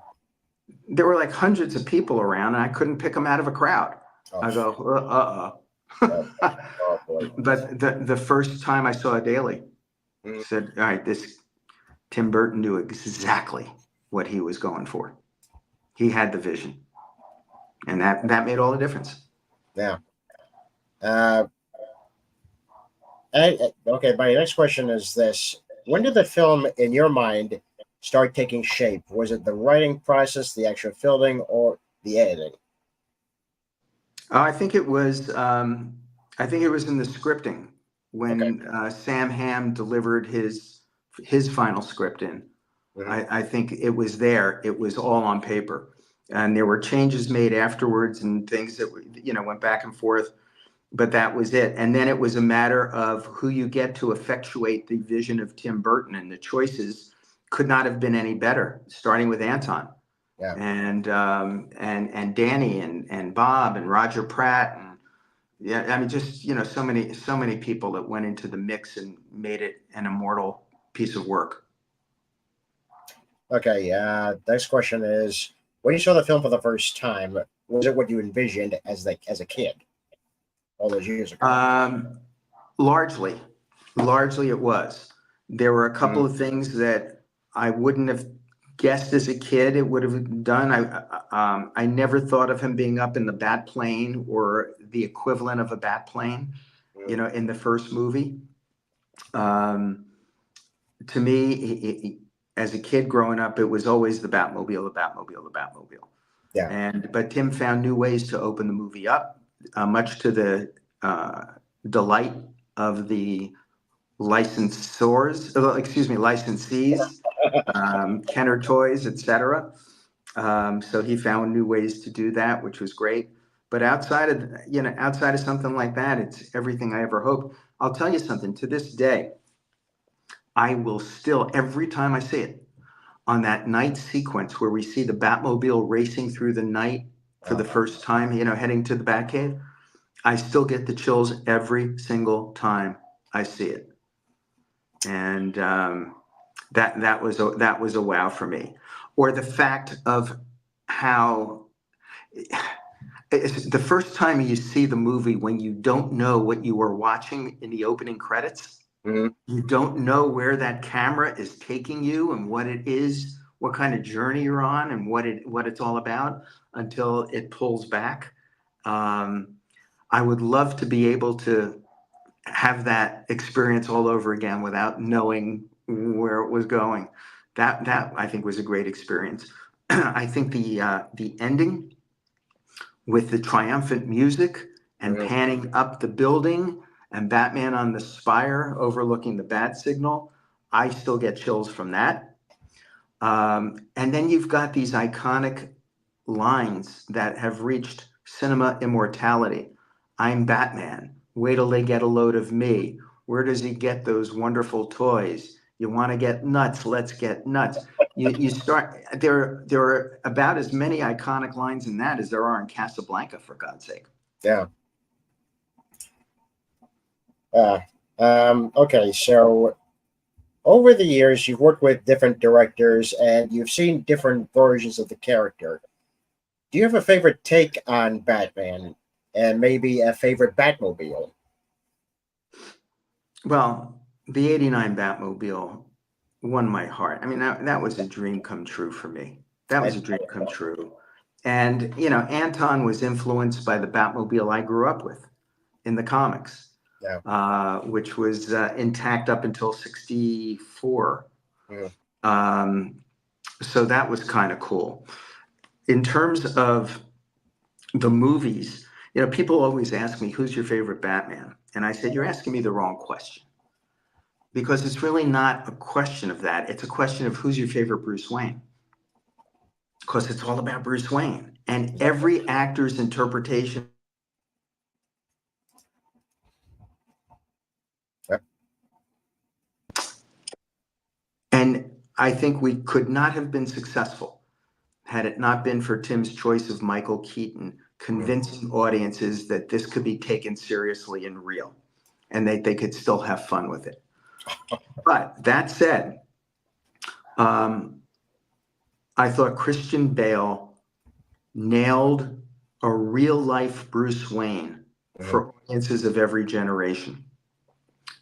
There were like hundreds of people around, and I couldn't pick him out of a crowd. Oh, I go, oh, oh boy. But the first time I saw a daily, Mm, said, all right, this Tim Burton knew exactly what he was going for. He had the vision, and that made all the difference. yeah. Uh, okay. My next question is this: when did the film, in your mind, start taking shape? Was it the writing process, the actual filming, or the editing? I think it was. I think it was in the scripting Okay. when Sam Hamm delivered his final script in. Mhm. I think it was there. It was all on paper, and there were changes made afterwards and things that went back and forth. But that was it. And then it was a matter of who you get to effectuate the vision of Tim Burton, and the choices could not have been any better. Starting with Anton Yeah. and Danny and Bob and Roger Pratt, and yeah, I mean, just so many people that went into the mix and made it an immortal piece of work. Okay. Next question is: when you saw the film for the first time, was it what you envisioned as a kid all those years ago? Um, largely, largely it was. There were a couple Mhm. of things that I wouldn't have guessed as a kid it would have done. I never thought of him being up in the bat plane or the equivalent of a bat plane, Mhm. in the first movie. Um, to me, as a kid growing up, it was always the Batmobile, the Batmobile, the Batmobile. Yeah. But Tim found new ways to open the movie up, much to the uh, delight of the licensees, Kenner Toys, etc. So he found new ways to do that, which was great. But outside of something like that, it's everything I ever hoped. I'll tell you something. To this day, I will still, every time I see it, on that night sequence where we see the Batmobile racing through the night for the Uh, first time, heading to the Batcave, I still get the chills every single time I see it. And that was a wow for me. Or the fact of how it's the first time you see the movie when you don't know what you are watching in the opening credits. mhm. You don't know where that camera is taking you and what it is, what kind of journey you're on, and what it's all about until it pulls back. Um, I would love to be able to have that experience all over again without knowing where it was going. That I think was a great experience. I think the ending with the triumphant music and Mhm. panning up the building and Batman on the spire overlooking the bat signal. I still get chills from that. And then you've got these iconic lines that have reached cinema immortality. I'm Batman. Wait till they get a load of me. Where does he get those wonderful toys? You want to get nuts? Let's get nuts. You start there are about as many iconic lines in that as there are in Casablanca, for God's sake. Yeah. Okay, so over the years, you've worked with different directors and you've seen different versions of the character. Do you have a favorite take on Batman and maybe a favorite Batmobile? Well, the '89 Batmobile won my heart. I mean, that was a dream come true for me. That was I, a dream come true. And, Anton was influenced by the Batmobile I grew up with in the comics, yeah. which was intact up until '64. Mm, So that was kind of cool. In terms of the movies, people always ask me, who's your favorite Batman? And I said, you're asking me the wrong question. Because it's really not a question of that. It's a question of who's your favorite Bruce Wayne. Because it's all about Bruce Wayne. And every actor's interpretation. yeah. And I think we could not have been successful had it not been for Tim's choice of Michael Keaton convincing audiences that this could be taken seriously and real, and they could still have fun with it. But that said, I thought Christian Bale nailed a real life Bruce Wayne Mhm. for audiences of every generation.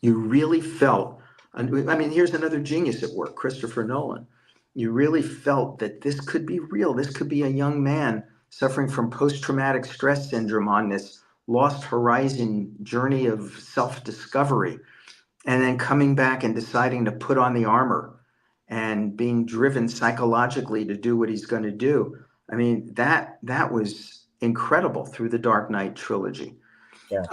You really felt, I mean, here's another genius at work, Christopher Nolan. You really felt that this could be real. This could be a young man suffering from post-traumatic stress syndrome on this lost horizon journey of self-discovery, and then coming back and deciding to put on the armor and being driven psychologically to do what he's going to do. I mean, that was incredible through the Dark Knight trilogy. Yeah.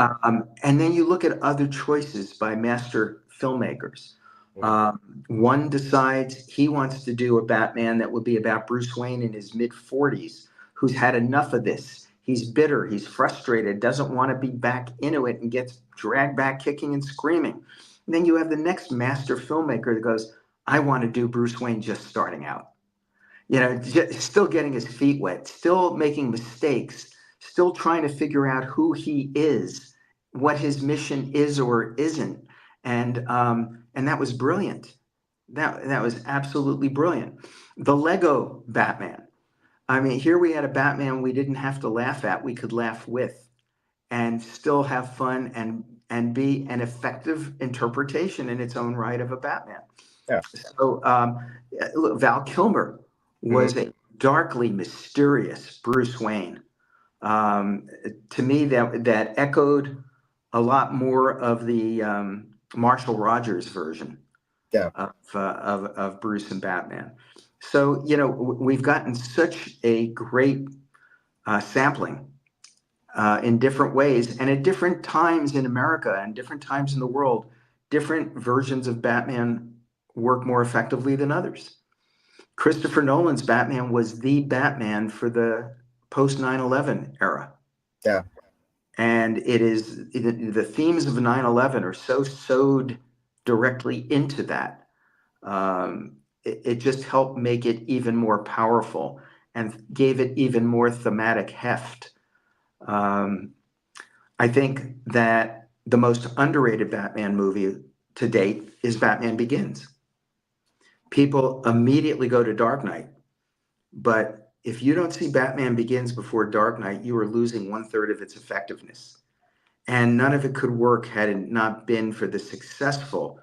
And then you look at other choices by master filmmakers. Mhm. One decides he wants to do a Batman that would be about Bruce Wayne in his mid 40s, who's had enough of this. He's bitter, he's frustrated, doesn't want to be back into it, and gets dragged back kicking and screaming. And then you have the next master filmmaker that goes, I want to do Bruce Wayne just starting out. Still getting his feet wet, still making mistakes, still trying to figure out who he is, what his mission is or isn't, and that was brilliant. That was absolutely brilliant. The Lego Batman. I mean, here we had a Batman we didn't have to laugh at; we could laugh with, and still have fun and be an effective interpretation in its own right of a Batman. Yeah. So look, Val Kilmer Mhm. was a darkly mysterious Bruce Wayne. Um, to me, that echoed a lot more of the Marshall Rogers version Yeah. of Bruce and Batman. So we've gotten such a great sampling in different ways and at different times in America and different times in the world. Different versions of Batman work more effectively than others. Christopher Nolan's Batman was the Batman for the post 9/11 era. Yeah. And the themes of 9/11 are so sewed directly into that. It just helped make it even more powerful and gave it even more thematic heft. Um, I think that the most underrated Batman movie to date is Batman Begins. People immediately go to Dark Knight, but if you don't see Batman Begins before Dark Knight, you are losing 1/3 of its effectiveness. And none of it could work had it not been for the successful,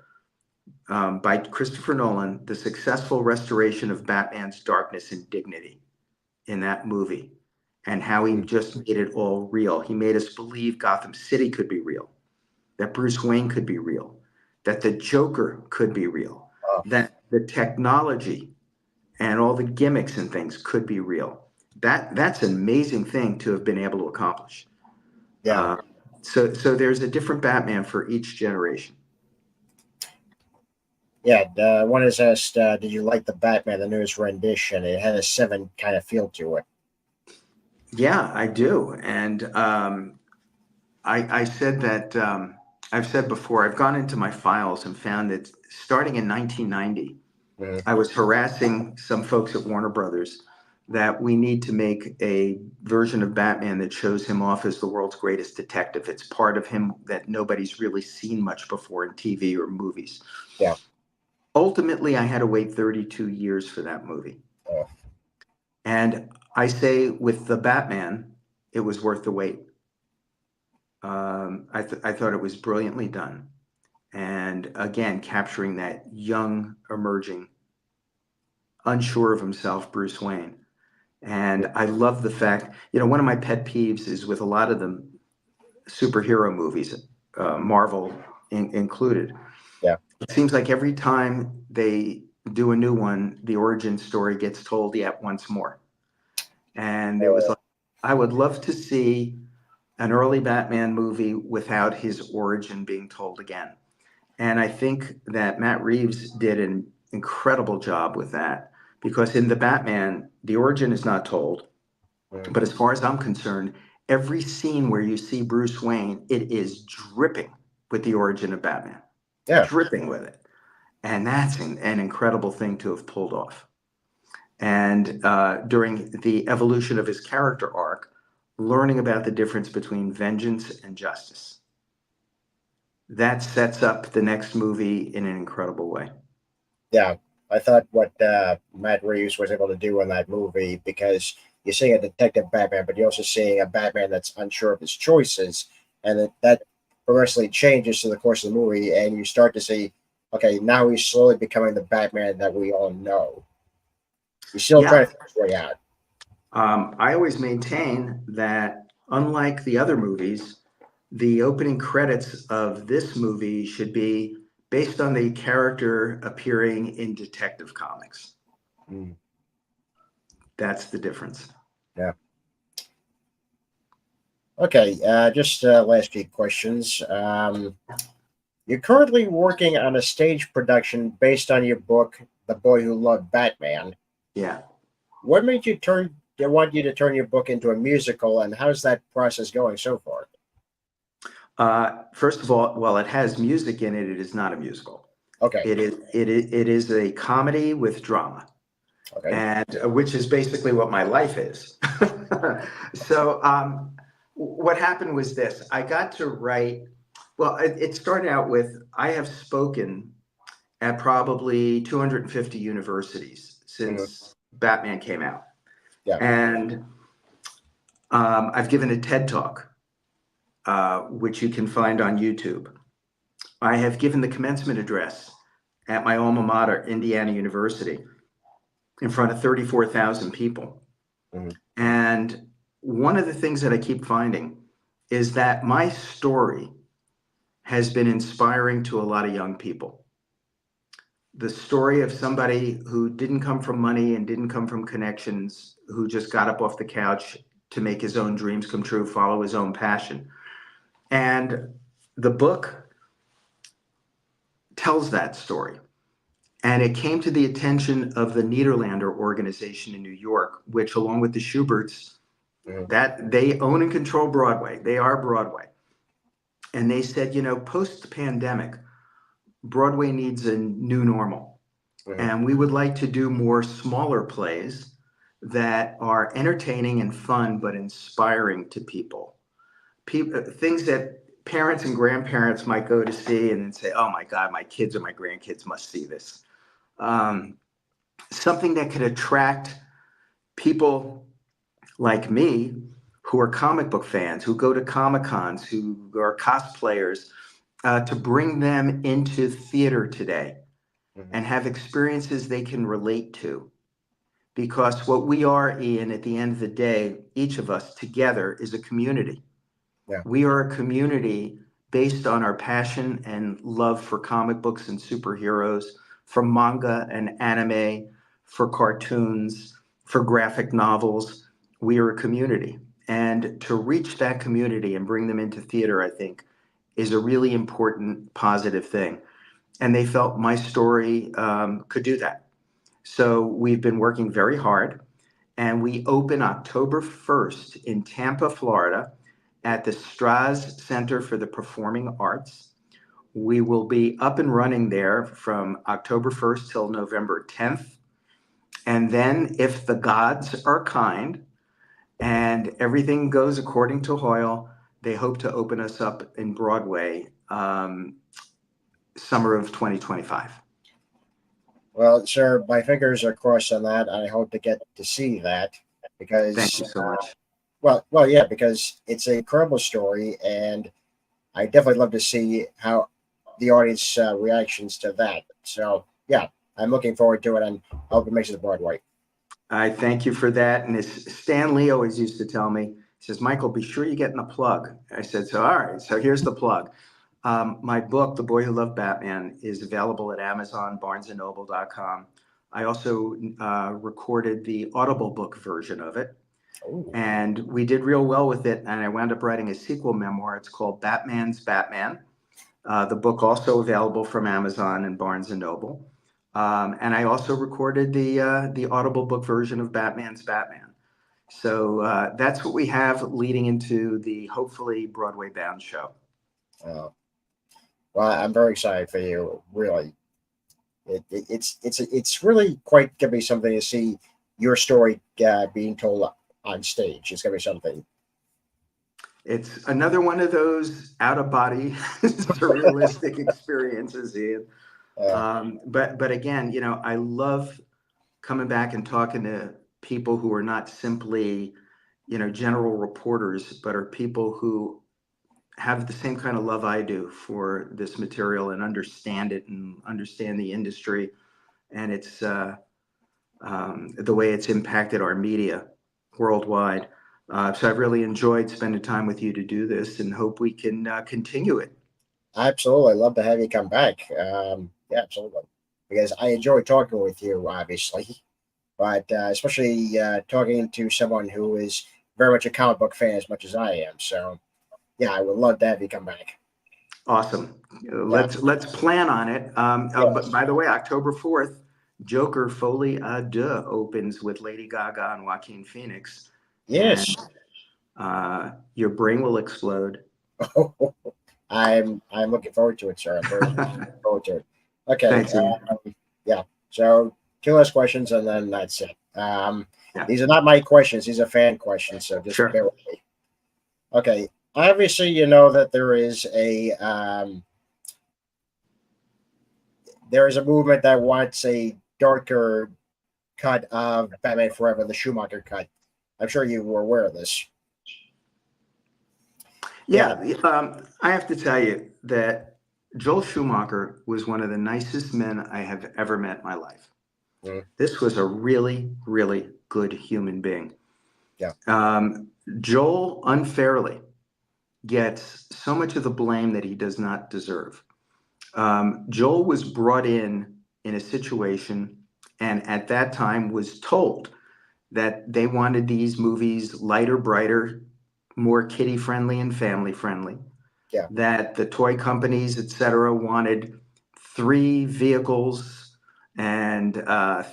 by Christopher Nolan, the successful restoration of Batman's darkness and dignity in that movie, and how he Mhm. just made it all real. He made us believe Gotham City could be real, that Bruce Wayne could be real, that the Joker could be real, Oh, that the technology and all the gimmicks and things could be real. That's an amazing thing to have been able to accomplish. yeah. Uh, so there's a different Batman for each generation. Yeah, one is asked, did you like the Batman, the newest rendition? It had a seven kind of feel to it. Yeah, I do. And I said that I've said before, I've gone into my files and found that starting in 1990, Mhm. I was harassing some folks at Warner Brothers that we need to make a version of Batman that shows him off as the world's greatest detective. It's part of him that nobody's really seen much before in TV or movies. Yeah. Ultimately, I had to wait 32 years for that movie. Uh, And I say with the Batman, it was worth the wait. I thought it was brilliantly done. And again, capturing that young, emerging, unsure of himself Bruce Wayne. And I love the fact, one of my pet peeves is with a lot of the superhero movies, Marvel included. yeah. It seems like every time they do a new one, the origin story gets told yet once more. And there was Uh, like, I would love to see an early Batman movie without his origin being told again. And I think that Matt Reeves did an incredible job with that because in the Batman, the origin is not told. mm, But as far as I'm concerned, every scene where you see Bruce Wayne, it is dripping with the origin of Batman, yeah. dripping with it. And that's an incredible thing to have pulled off. And during the evolution of his character arc, learning about the difference between vengeance and justice. That sets up the next movie in an incredible way. Yeah, I thought what Matt Reeves was able to do in that movie, because you're seeing a detective Batman, but you're also seeing a Batman that's unsure of his choices, and that progressively changes to the course of the movie, and you start to see, okay, now he's slowly becoming the Batman that we all know. He's still trying Yeah, to figure his way out. I always maintain that unlike the other movies, the opening credits of this movie should be based on the character appearing in Detective Comics. Mm, That's the difference. yeah. Okay. Just last few questions. You're currently working on a stage production based on your book, The Boy Who Loved Batman. Yeah. What made you turn? They want you to turn your book into a musical, and how's that process going so far? First of all, while it has music in it, it is not a musical. Okay, It is a comedy with drama, okay, and which is basically what my life is. So what happened was this: I got to write. Well, it started out with I have spoken at probably 250 universities hmm, since Batman came out, yeah, and I've given a TED talk, which you can find on YouTube. I have given the commencement address at my alma mater, Indiana University, in front of 34,000 people. hmm, And one of the things that I keep finding is that my story has been inspiring to a lot of young people. The story of somebody who didn't come from money and didn't come from connections, who just got up off the couch to make his own dreams come true, follow his own passion. And the book tells that story. And it came to the attention of the Niederlander organization in New York, which, along with the Schuberts, hmm, that they own and control Broadway. They are Broadway. And they said, post pandemic, Broadway needs a new normal. hmm, And we would like to do more smaller plays that are entertaining and fun, but inspiring to people. Things that parents and grandparents might go to see and then say, oh my God, my kids or my grandkids must see this. Um, Something that could attract people like me who are comic book fans, who go to Comic Cons, who are cosplayers, to bring them into theater today hmm, and have experiences they can relate to. Because what we are, Ian, at the end of the day, each of us together is a community. yeah, We are a community based on our passion and love for comic books and superheroes, for manga and anime, for cartoons, for graphic novels. We are a community. And to reach that community and bring them into theater, I think, is a really important positive thing. and they felt my story could do that. So we've been working very hard, and we open October 1st in Tampa, Florida, at the Straz Center for the Performing Arts. We will be up and running there from October 1st till November 10th. And then, if the gods are kind and everything goes according to Hoyle, they hope to open us up in Broadway summer of 2025. Well, sir, my fingers are crossed on that. I hope to get to see that Thank because, you so much. yeah, because it's an incredible story, and I definitely love to see how the audience reactions to that. So, yeah, I'm looking forward to it, and I hope it makes it to Broadway. I thank you for that. And as Stan Lee always used to tell me, he says, Michael, be sure you get in the plug. I said, so all right, so here's the plug. My book, The Boy Who Loved Batman, is available at Amazon, barnesandnoble.com. I also recorded the Audible book version of it. Ooh. And we did real well with it. And I wound up writing a sequel memoir. It's called Batman's Batman. The book also available from Amazon and Barnes and Noble. And I also recorded the Audible book version of Batman's Batman. So that's what we have leading into the hopefully Broadway bound show. Uh, well, I'm very excited for you. Really, it's really quite gonna be something to see your story being told on stage. It's gonna be something. It's another one of those out of body surrealistic experiences, Ian. Uh, But again, I love coming back and talking to people who are not simply, general reporters, but are people who have the same kind of love I do for this material and understand it and understand the industry and it's the way it's impacted our media worldwide. So I've really enjoyed spending time with you to do this and hope we can continue it. Absolutely, I'd love to have you come back. Yeah, absolutely, because I enjoy talking with you, obviously, but especially talking to someone who is very much a comic book fan as much as I am. So, yeah, I would love to have you come back. Awesome. Yeah. Let's plan on it. But Yes. by the way, October 4th, Joker Folie à Deux opens with Lady Gaga and Joaquin Phoenix, and Yes. your brain will explode. I'm looking forward to it, sir. I'm very looking forward to it. Okay. Thanks, Ian. Yeah. So two last questions, and then that's it. Yeah, These are not my questions; these are fan questions. So just bear sure. with me. Okay. Obviously, you know that there is a movement that wants a darker cut of Batman Forever, the Schumacher cut. I'm sure you were aware of this. Yeah. Yeah, I have to tell you that Joel Schumacher was one of the nicest men I have ever met in my life. Mm, This was a really, really good human being. yeah. Um, Joel unfairly gets so much of the blame that he does not deserve. Joel was brought in a situation and at that time was told that they wanted these movies lighter, brighter, more kiddie friendly and family friendly. Yeah. That the toy companies, et cetera, wanted 3 vehicles and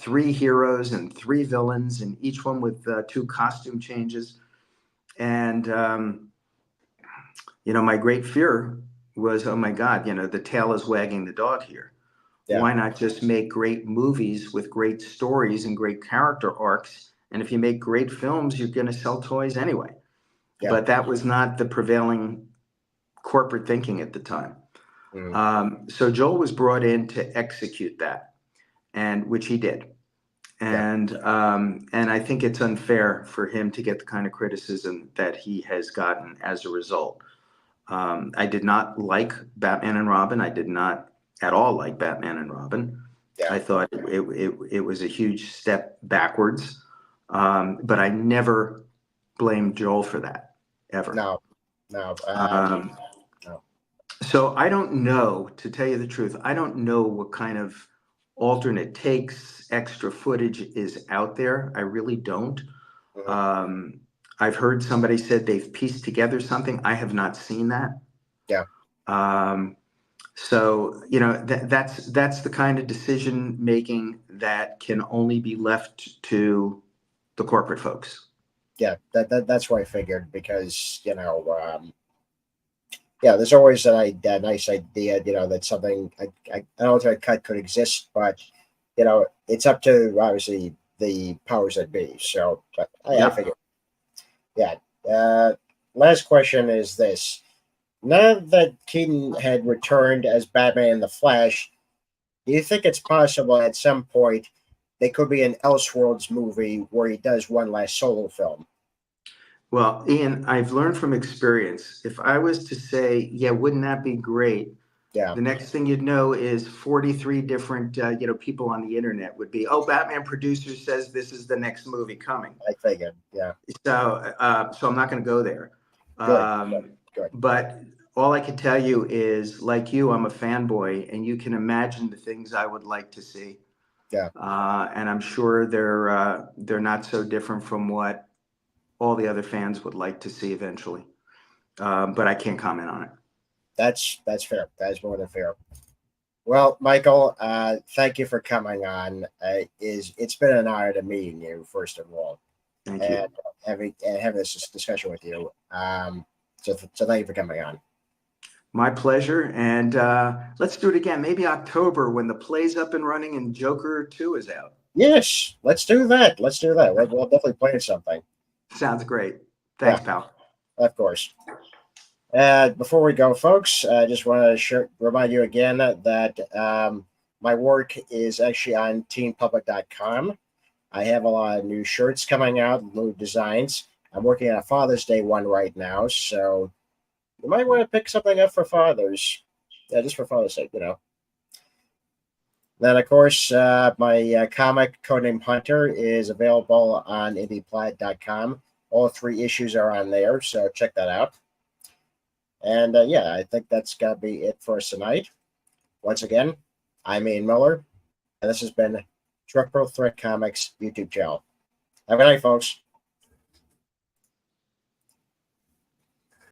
3 heroes and 3 villains, and each one with 2 costume changes. And my great fear was, oh my God, the tail is wagging the dog here. Yeah. Why not just make great movies with great stories and great character arcs? And if you make great films, you're going to sell toys anyway. Yeah. But that was not the prevailing corporate thinking at the time. Mm, So Joel was brought in to execute that, and which he did. yeah. And I think it's unfair for him to get the kind of criticism that he has gotten as a result. I did not like Batman and Robin. I did not at all like Batman and Robin. Yeah. I thought it was a huge step backwards. But I never blamed Joel for that, ever. No. No. Um, No. so I don't know, to tell you the truth, I don't know what kind of alternate takes, extra footage is out there. I really don't. Mhm. Um, I've heard somebody said they've pieced together something. I have not seen that. Yeah. Um, So, that's the kind of decision making that can only be left to the corporate folks. Yeah, that's what I figured because yeah, there's always a nice idea, that something an alternate cut could exist, but it's up to obviously the powers that be. So, but I Yeah. figured, yeah. Last question is this: now that Keaton had returned as Batman in the Flash, do you think it's possible at some point there could be an Elseworlds movie where he does one last solo film? Well, Ian, I've learned from experience. If I was to say, yeah, wouldn't that be great? Yeah, The next thing you'd know is 43 different, people on the internet would be, oh, Batman producer says this is the next movie coming. I figured. Yeah, So I'm not going to go there. good, Um, good. but all I can tell you is, like you, I'm a fanboy, and you can imagine the things I would like to see. Yeah. And I'm sure they're not so different from what all the other fans would like to see eventually. But I can't comment on it. That's fair. That is more than fair. Well, Michael, thank you for coming on. It's been an honor to meeting you, first of all, Thank and you. having this discussion with you. So thank you for coming on. My pleasure. And let's do it again. Maybe October when the play's up and running and Joker 2 is out. Yes, let's do that. Let's do that. We'll definitely plan something. Sounds great. Yeah, Thanks, pal. of course. Before we go, folks, I just want to remind you again that my work is actually on teampublic.com. I have a lot of new shirts coming out, new designs. I'm working on a Father's Day one right now, so you might want to pick something up for fathers. Yeah, just for Father's sake, Then, of course, my comic, Codename Hunter, is available on indieplaid.com. All 3 issues are on there, so check that out. And yeah, I think that's got to be it for us tonight. Once again, I'm Ian Miller, and this has been Structural Threat Comics YouTube channel. Have a good night, folks.